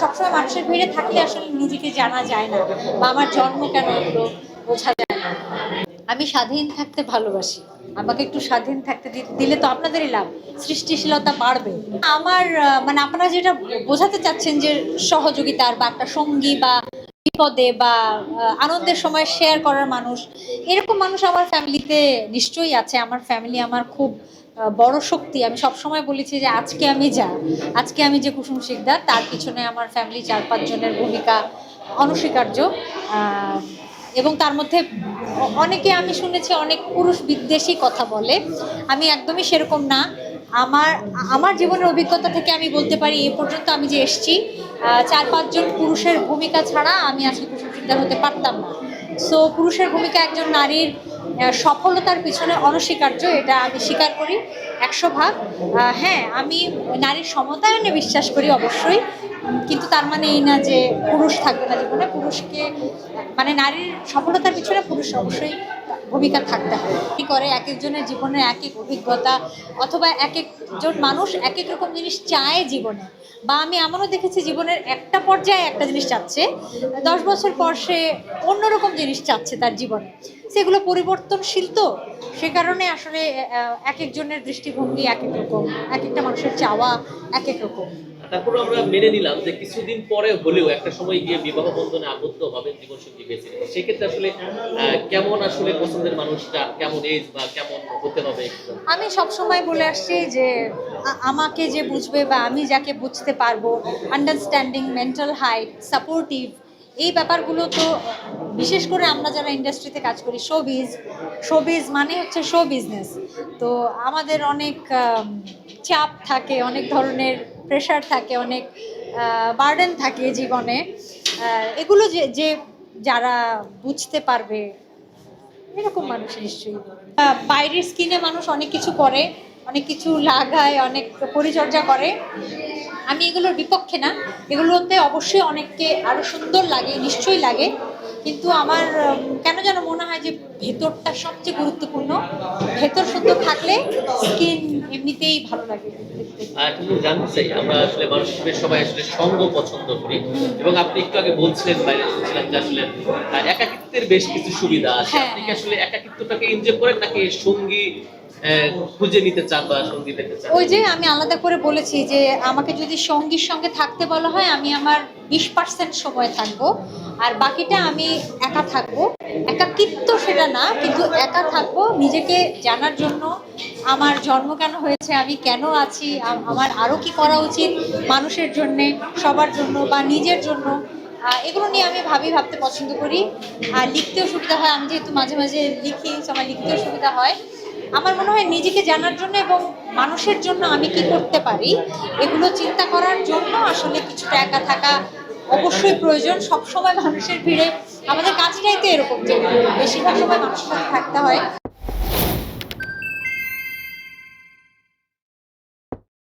সবসময় মানুষের ভিড়ে থাকলে আসলে নিজেকে জানা যায় না, বা আমার জন্ম কেন এগুলো বোঝা যায় না। আমি স্বাধীন থাকতে ভালোবাসি। আমাকে একটু স্বাধীন থাকতে দিলে তো আপনাদেরই লাভ, সৃষ্টিশীলতা বাড়বে। আমার মানে আপনারা যেটা বোঝাতে চাচ্ছেন যে সহযোগিতার বা একটা সঙ্গী বা বিপদে বা আনন্দের সময় শেয়ার করার মানুষ, এরকম মানুষ আমার ফ্যামিলিতে নিশ্চয়ই আছে। আমার ফ্যামিলি আমার খুব বড় শক্তি। আমি সবসময় বলেছি যে আজকে আমি যে কুসুম শিকদার, তার পিছনে আমার ফ্যামিলি 4-5 জনের ভূমিকা অনস্বীকার্য। এবং তার মধ্যে অনেকে, আমি শুনেছি অনেক পুরুষ বিদ্বেষী কথা বলে। আমি একদমই সেরকম না। আমার আমার জীবনের অভিজ্ঞতা থেকে আমি বলতে পারি, এ পর্যন্ত আমি যে এসেছি 4-5 জন পুরুষের ভূমিকা ছাড়া আমি আজকে কুসুম শিকদার হতে পারতাম না। সো পুরুষের ভূমিকা একজন নারীর সফলতার পিছনে অনস্বীকার্য, এটা আমি স্বীকার করি 100 ভাগ। হ্যাঁ, আমি নারীর সমতায়নে বিশ্বাস করি অবশ্যই, কিন্তু তার মানে এই না যে পুরুষ থাকবে না জীবনে। পুরুষকে মানে নারীর সফলতার পিছনে পুরুষ অবশ্যই ভূমিকা থাকতে হবে। কি করে এক একজনের জীবনের এক এক অভিজ্ঞতা, অথবা এক একজন মানুষ এক এক রকম জিনিস চায় জীবনে। বা আমি এমনও দেখেছি জীবনের একটা পর্যায়ে একটা জিনিস চাচ্ছে, 10 বছর পর সে অন্যরকম জিনিস চাচ্ছে তার জীবনে। সেগুলো পরিবর্তনশীল, তো সে কারণে আসলে এক একজনের দৃষ্টিভঙ্গি এক এক রকম, এক একটা মানুষের চাওয়া এক এক রকম। তারপর আমরা মেনে নিলাম যে কিছুদিন পরে হলেও একটা সময় গিয়ে বিবাহ বন্ধনে আবদ্ধ হবেন, জীবনসঙ্গী বেছে নেবেন। সেক্ষেত্রে আসলে কেমন আসলে পছন্দের মানুষটা, কেমন এজ বা কেমন হতে হবে? আমি সবসময় বলে আসছি যে আমাকে যে বুঝবে বা আমি যাকে বুঝতে পারবো, আন্ডারস্ট্যান্ডিং, মেন্টাল হাইট, সাপোর্টিভ, এই ব্যাপারগুলো তো বিশেষ করে আমরা যারা ইন্ডাস্ট্রিতে কাজ করি, শোবিজ মানে হচ্ছে শো বিজনেস। তো আমাদের অনেক চাপ থাকে, অনেক ধরনের প্রেশার থাকে, অনেক বার্ডেন থাকে জীবনে। এগুলো যে যে যারা বুঝতে পারবে, এরকম মানুষ নিশ্চয়ই। বাইরের স্কিনে মানুষ অনেক কিছু করে, অনেক কিছু লাগায়, অনেক পরিচর্যা করে। আমি এগুলোর বিপক্ষে না। এগুলোতে অবশ্যই অনেককে আরো সুন্দর লাগে, নিশ্চয়ই লাগে, কিন্তু আমার কেন যেন মনে হয় যে ভেতরটা সবচেয়ে গুরুত্বপূর্ণ। ভেতর সুন্দর থাকলে স্কিন এমনিতেই ভালো লাগে দেখতে। তুমি জানতে চাই, আমরা আসলে মানুষ হিসেবে সবাই আসলে সঙ্গ পছন্দ করি, এবং আপনি একটু আগে বলছিলেন, বাইরে শুনছিলাম যে আসলে একাকিত্বের বেশ কিছু সুবিধা আছে। হ্যাঁ, আপনি কি আসলে একাকিত্বটাকে এনজয় করেন, নাকি সঙ্গী খুঁজে নিতে চান বা সঙ্গী পেতে চান? ওই যে আমি আলাদা করে বলেছি যে আমাকে যদি সঙ্গীর সঙ্গে থাকতে বলা হয়, আমি আমার 20% সময় থাকবো, আর বাকিটা আমি একা থাকবো। একাকিত্ব সেটা না, কিন্তু একা থাকবো নিজেকে জানার জন্য। আমার জন্ম কেন হয়েছে, আমি কেন আছি, আমার আরো কি করা উচিত মানুষের জন্যে, সবার জন্য বা নিজের জন্য, এগুলো নিয়ে আমি ভাবতে পছন্দ করি। আর লিখতেও সুবিধা হয়, আমি যেহেতু মাঝে মাঝে লিখি, আমার লিখতেও সুবিধা হয়। আমার মনে হয় নিজেকে জানার জন্য এবং মানুষের জন্য আমি কি করতে পারি, এগুলো চিন্তা করার জন্য আসলে কিছুটা একা থাকা অবশ্যই প্রয়োজন। সব সময় মানুষের ভিড়ে, আমাদের কাজটাই তো এরকম যে বেশিরভাগ সময় মানুষের সাথে থাকতে হয়।